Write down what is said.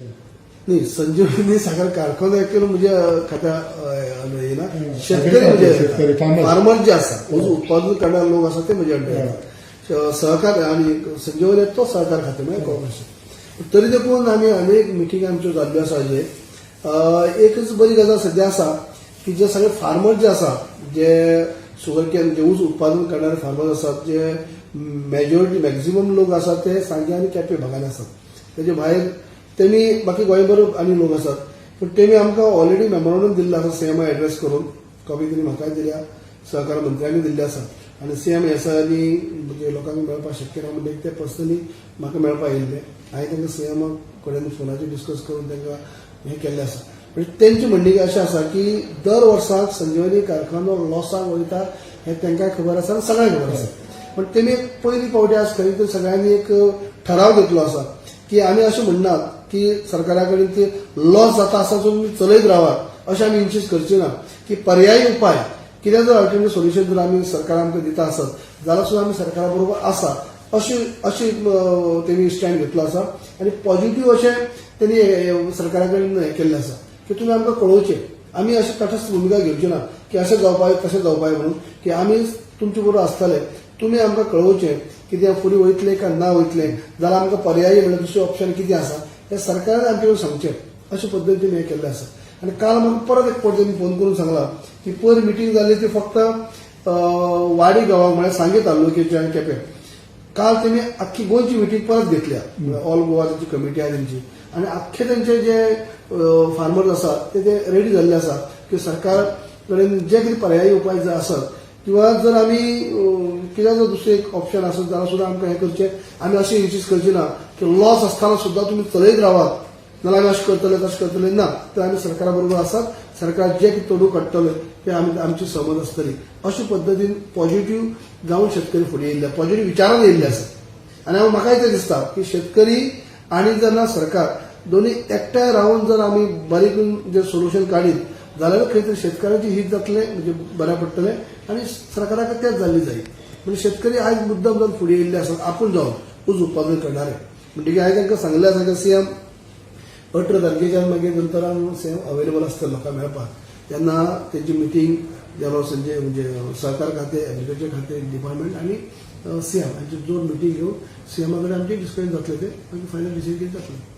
नाही, संजीवनी साखर कारखाना केलं म्हणजे खात्या येना शेतकरी म्हणजे फार्मर जे असतात उत्पादन करणारे लोक असतात ते म्हणजे अंडर सहकार आणि संजीवनी तो सहकार खाते म्हणजे कॉर्पोरेशन. तरी देखून आम्ही अनेक मिटिंग आमच्यो जाल्ल्यो आसा जे एकच बरी गजाल सध्या आसा की जे सगळे फार्मर जे आसात जे शुगर केन जे ऊस उत्पादन करणारे फार्मर असतात जे मेजॉरिटी मॅक्झिमम लोक असतात ते सांगे आणि केपें भागात असतात. तेजे भायर तेमी बाकी गोंयभर आनी लोक असतात पण तेमी आमकां ऑलरेडी मेमोरंडम दिल्लो आसा सीएम एड्रेस करून कॉपी तेणी म्हाका दिल्या सहकार मंत्र्यांनी दिल्ली आसा आनी सीएम येसानी म्हणजे लोकांक मेळपाक शक्य ना म्हणजे ते पर्सनली म्हाका मेळपाक येयल्ले. हांवें तांकां सीएमा कडेन फोनाचेर डिस्कस करून तांकां हें केल्लें आसा. म्हणजे तेंची म्हणणी अशें आसा की दर वर्साक संजीवनी कारखानो लॉसाक वयता हें तांकां खबर आसा आनी सगळ्यांक खबर आसा. पण तेमी एक पयली फावटी आज खरी तर सगळ्यांनी एक ठराव घेतलो आसा की आमी अशें म्हणनात की सरकारा कडेन की लॉस जाता आसा जो चलयत रावात अशें आमी इन्सिस्ट करची ना की पर्यायी उपाय कितें जर अल्टरनेटिव्ह सोल्युशन जर आमी सरकार आमकां दिता आसत जाल्यार सुद्दां आमी सरकारा बरोबर आसा अशी तेणी स्टँड घेतलो आसा आनी पॉझिटिव्ह अशें तेणी सरकारा कडेन हें केल्लें आसा की तुमी आमकां कळोवचें. आमी अशी तटस्थ भुमिका घेवची ना की अशें जावपाक तशें जावपाक म्हणून की आमी तुमचे बरोबर आसतले. तुमी आमकां कळोवचें कितें फुडें वयतले काय ना वयतले जाल्यार आमकां पर्यायी म्हणल्यार दुसरें ऑप्शन कितें आसा हें सरकारान आमचे कडेन सांगचें अशे पद्दतीन हें केल्लें आसा. आनी काल म्हाका परत एक फावट तेणी फोन करून सांगला की पयर मिटींग जाल्ली ती फक्त वाडी गांवांक म्हळ्यार सांगे तालुक्याचे आनी केपें. काल तेणी आख्खी गोंयची मिटींग परत घेतल्या ऑल गोवा तेंची कमिटी आहा तेंची आनी आख्खे तेंचे जे फार्मर्स आसात ते रेडी जाल्ले आसा की सरकार कडेन जे कितें पर्यायी उपाय जर आसत किंवा जर आमी कितें जर दुसरें एक ऑप्शन आसत जाल्यार सुद्दां आमकां हें करचें. आमी अशें इन्सिस्ट करची ना की लॉस आसतना सुद्दां तुमी चलयत रावात नाल्यार आमी अशें करतले तशें करतले ना. तर आमी सरकारा बरोबर आसात. सरकार जे कितें तोडू काडटले ते आमची समज आसतली अशे पद्दतीन पॉझिटिव्ह जावन शेतकरी फुडें येयल्ले पॉझिटिव्ह विचारान येयल्ले आसा. आनी म्हाकाय ते दिसता की शेतकरी आनी जेन्ना सरकार दोनी एकठांय रावन जर आमी बारीकून जे सोल्युशन काडीत जाल्यार खंय तरी शेतकारांचे हित जातले म्हणजे बऱ्या पडटले आनी सरकाराक तेंच जाल्ली जाय. म्हणजे शेतकरी आयज मुद्दम जावन फुडें येयल्ले आसात आपूण जावन ऊस उत्पादन करणारे. म्हणटकीर हांवें तांकां सांगलें आसा की सीएम 18 तारखेच्यान मागीर नंतरान सीएम अवेलेबल आसता लोकांक मेळपाक तेन्ना तेंची मिटींग जेन्ना संजय म्हणजे सहकार खातें एग्रीकल्चर खातें डिपार्टमेंट आनी सीएम हांची जोड मिटींग घेवन सीएमा कडेन आमचें डिस्कशन जातलें ते मागीर फायनल डिसिजन कितें जातलें.